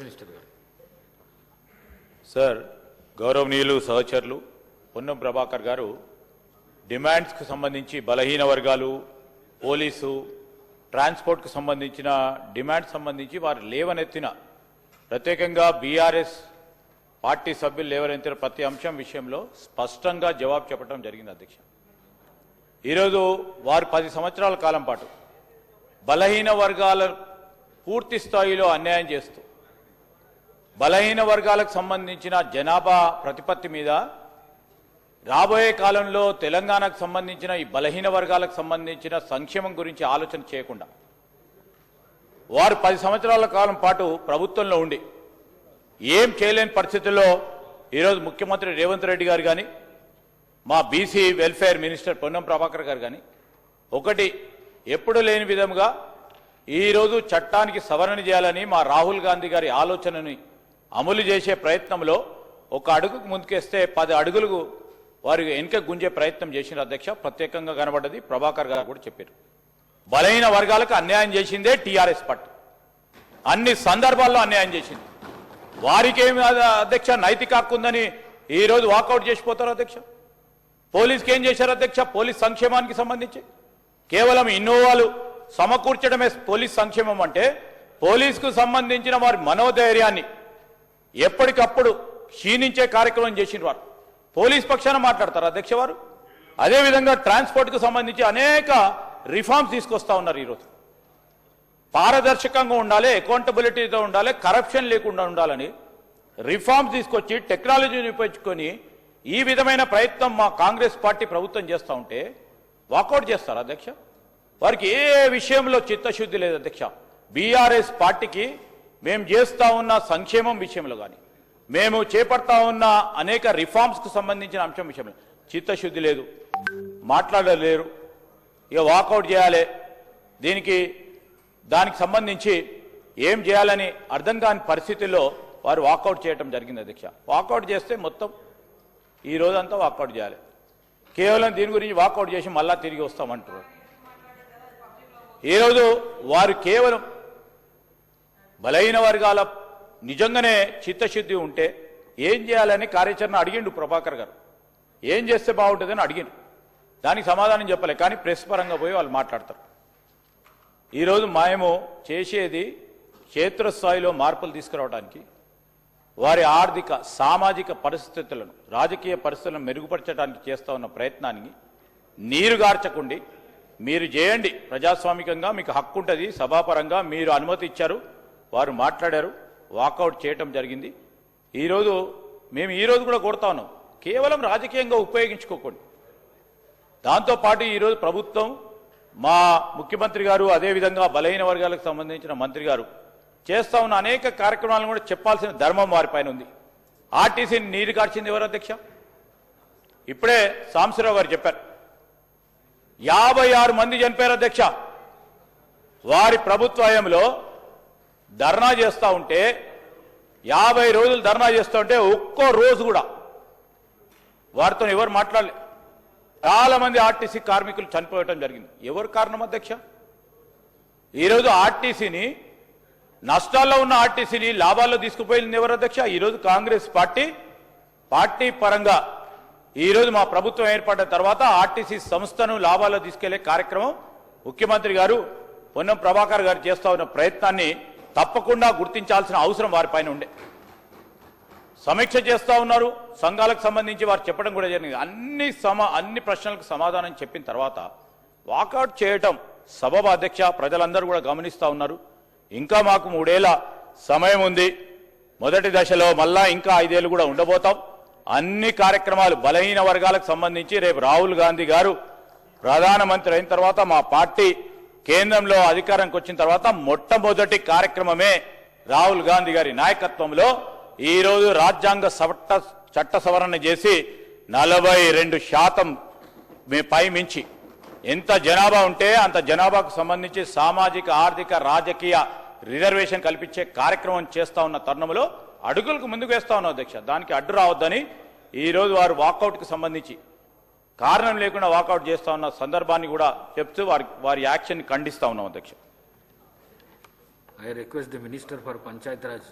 Minister గారు. Sir, గౌరవనీయులు సహచరులు పొన్నం ప్రభాకర్ గారు డిమాండ్స్కు సంబంధించి బలహీన వర్గాలు, పోలీసు, ట్రాన్స్పోర్ట్కు సంబంధించిన డిమాండ్స్ సంబంధించి వారు లేవనెత్తిన, ప్రత్యేకంగా బీఆర్ఎస్ పార్టీ సభ్యులు లేవనెత్తిన ప్రతి అంశం విషయంలో స్పష్టంగా జవాబు చెప్పడం జరిగింది. అధ్యక్ష, ఈరోజు వారు 10 సంవత్సరాల కాలం పాటు బలహీన వర్గాల పూర్తి స్థాయిలో అన్యాయం చేస్తూ బలహీన వర్గాలకు సంబంధించిన జనాభా ప్రతిపత్తి మీద రాబోయే కాలంలో తెలంగాణకు సంబంధించిన ఈ బలహీన వర్గాలకు సంబంధించిన సంక్షేమం గురించి ఆలోచన చేయకుండా వారు 10 సంవత్సరాల కాలం పాటు ప్రభుత్వంలో ఉండి ఏం చేయలేని పరిస్థితుల్లో ఈరోజు ముఖ్యమంత్రి రేవంత్ రెడ్డి గారు కానీ, మా BC welfare minister Ponnam Prabhakar గారు కానీ ఒకటి ఎప్పుడు లేని విధంగా ఈరోజు చట్టానికి సవరణ చేయాలని మా రాహుల్ గాంధీ గారి ఆలోచనని అమలు చేసే ప్రయత్నంలో ఒక అడుగుకు ముందుకేస్తే 10 అడుగులకు వారు వెనుక గుంజే ప్రయత్నం చేసిన అధ్యక్ష ప్రత్యేకంగా కనబడ్డది. ప్రభాకర్ గారు కూడా చెప్పారు, బలహీన వర్గాలకు అన్యాయం చేసిందే టీఆర్ఎస్ పార్టీ, అన్ని సందర్భాల్లో అన్యాయం చేసింది. వారికేమి అధ్యక్ష నైతిక హక్కు ఉందని ఈరోజు వాకౌట్ చేసిపోతారు అధ్యక్ష. పోలీస్కి ఏం చేశారు అధ్యక్ష? పోలీస్ సంక్షేమానికి సంబంధించి కేవలం ఇన్నోవాలు సమకూర్చడమే పోలీస్ సంక్షేమం అంటే, పోలీసుకు సంబంధించిన వారి మనోధైర్యాన్ని ఎప్పటికప్పుడు క్షీణించే కార్యక్రమం చేసిన వారు పోలీస్ పక్షాన మాట్లాడతారు అధ్యక్ష వారు. అదేవిధంగా ట్రాన్స్పోర్ట్కు సంబంధించి అనేక రిఫార్మ్స్ తీసుకొస్తా ఉన్నారు. ఈరోజు పారదర్శకంగా ఉండాలి, అకౌంటబిలిటీతో ఉండాలి, కరప్షన్ లేకుండా ఉండాలని రిఫార్మ్స్ తీసుకొచ్చి టెక్నాలజీని ఉపయోగించుకొని ఈ విధమైన ప్రయత్నం మా కాంగ్రెస్ పార్టీ ప్రభుత్వం చేస్తూ ఉంటే వాకౌట్ చేస్తారు అధ్యక్ష. వారికి ఏ విషయంలో చిత్తశుద్ధి లేదు అధ్యక్ష. బీఆర్ఎస్ పార్టీకి మేము చేస్తూ ఉన్న సంక్షేమం విషయంలో కానీ, మేము చేపడతా ఉన్న అనేక రిఫార్మ్స్కు సంబంధించిన అంశం విషయంలో చిత్తశుద్ధి లేదు, మాట్లాడలేరు. ఇక వాకౌట్ చేయాలి, దానికి సంబంధించి ఏం చేయాలని అర్థం కాని పరిస్థితుల్లో వారు వాకౌట్ చేయడం జరిగింది అధ్యక్ష. వాకౌట్ చేస్తే మొత్తం ఈ రోజంతా వాకౌట్ చేయాలి. కేవలం దీని గురించి వాకౌట్ చేసి మళ్ళా తిరిగి వస్తామంటారు. ఈరోజు వారు కేవలం బలహీన వర్గాల నిజంగానే చిత్తశుద్ధి ఉంటే ఏం చేయాలని కార్యాచరణ అడిగిండు ప్రభాకర్ గారు. ఏం చేస్తే బాగుంటుందని అడిగిండు, దానికి సమాధానం చెప్పలే. కానీ ప్రెస్ పరంగా పోయి వాళ్ళు మాట్లాడతారు. ఈరోజు మేము చేసేది క్షేత్రస్థాయిలో మార్పులు తీసుకురావడానికి, వారి ఆర్థిక సామాజిక పరిస్థితులను, రాజకీయ పరిస్థితులను మెరుగుపరచడానికి చేస్తూ ఉన్న ప్రయత్నానికి నీరుగార్చకుండి మీరు చేయండి, ప్రజాస్వామికంగా మీకు హక్కు ఉంటుంది, సభాపరంగా మీరు అనుమతి ఇచ్చారు, వారు మాట్లాడారు, వాకౌట్ చేయటం జరిగింది. మేము ఈరోజు కూడా కోరుతా ఉన్నాం, కేవలం రాజకీయంగా ఉపయోగించుకోకండి. దాంతోపాటు ఈరోజు ప్రభుత్వం, మా ముఖ్యమంత్రి గారు, అదేవిధంగా బలహీన వర్గాలకు సంబంధించిన మంత్రి గారు చేస్తా ఉన్న అనేక కార్యక్రమాలను కూడా చెప్పాల్సిన ధర్మం వారిపైన ఉంది. ఆర్టీసీని నీరు కార్చింది ఎవరు అధ్యక్ష? ఇప్పుడే సాంబశివరావు గారు చెప్పారు, 56 మంది చనిపోయారు అధ్యక్ష. వారి ప్రభుత్వ హయాంలో ధర్నా చేస్తూ ఉంటే, 50 రోజులు ధర్నా చేస్తూ ఉంటే ఒక్కో రోజు కూడా వారితో ఎవరు మాట్లాడలే. చాలా మంది ఆర్టీసీ కార్మికులు చనిపోవటం జరిగింది. ఎవరు కారణం అధ్యక్ష? ఈరోజు ఆర్టీసీని, నష్టాల్లో ఉన్న ఆర్టీసీని లాభాల్లో తీసుకుపోయింది ఎవరు అధ్యక్ష? ఈరోజు కాంగ్రెస్ పార్టీ పరంగా ఈరోజు మా ప్రభుత్వం ఏర్పడిన తర్వాత ఆర్టీసీ సంస్థను లాభాల్లో తీసుకెళ్లే కార్యక్రమం ముఖ్యమంత్రి గారు పొన్నం ప్రభాకర్ గారు చేస్తా ఉన్న ప్రయత్నాన్ని తప్పకుండా గుర్తించాల్సిన అవసరం వారిపైన ఉండే. సమీక్ష చేస్తూ ఉన్నారు, సంఘాలకు సంబంధించి వారు చెప్పడం కూడా జరిగింది. అన్ని ప్రశ్నలకు సమాధానం చెప్పిన తర్వాత వాకౌట్ చేయటం సబబు అధ్యక్ష. ప్రజలందరూ కూడా గమనిస్తూ ఉన్నారు. ఇంకా మాకు 3 ఏళ్ల సమయం ఉంది. మొదటి దశలో మళ్ళా ఇంకా 5 ఏళ్ళు కూడా ఉండబోతాం. అన్ని కార్యక్రమాలు బలహీన వర్గాలకు సంబంధించి రేపు రాహుల్ గాంధీ గారు ప్రధానమంత్రి అయిన తర్వాత, మా పార్టీ కేంద్రంలో అధికారానికి వచ్చిన తర్వాత మొట్టమొదటి కార్యక్రమమే రాహుల్ గాంధీ గారి నాయకత్వంలో ఈరోజు రాజ్యాంగ చట్ట సవరణ చేసి 42% పై మించి ఎంత జనాభా ఉంటే అంత జనాభాకు సంబంధించి సామాజిక, ఆర్థిక, రాజకీయ రిజర్వేషన్ కల్పించే కార్యక్రమం చేస్తా ఉన్న తరుణంలో అడుగులకు ముందుకు వేస్తా ఉన్నాం అధ్యక్ష. దానికి అడ్డు రావద్దని ఈరోజు వారు వాకౌట్కి సంబంధించి కారణం లేకుండా వాకౌట్ చేస్తా ఉన్న సందర్భాన్ని కూడా చెప్తూ వారి యాక్షన్ ఖండిస్తా ఉన్నాం అధ్యక్ష. I request the Minister for Panchayat Raj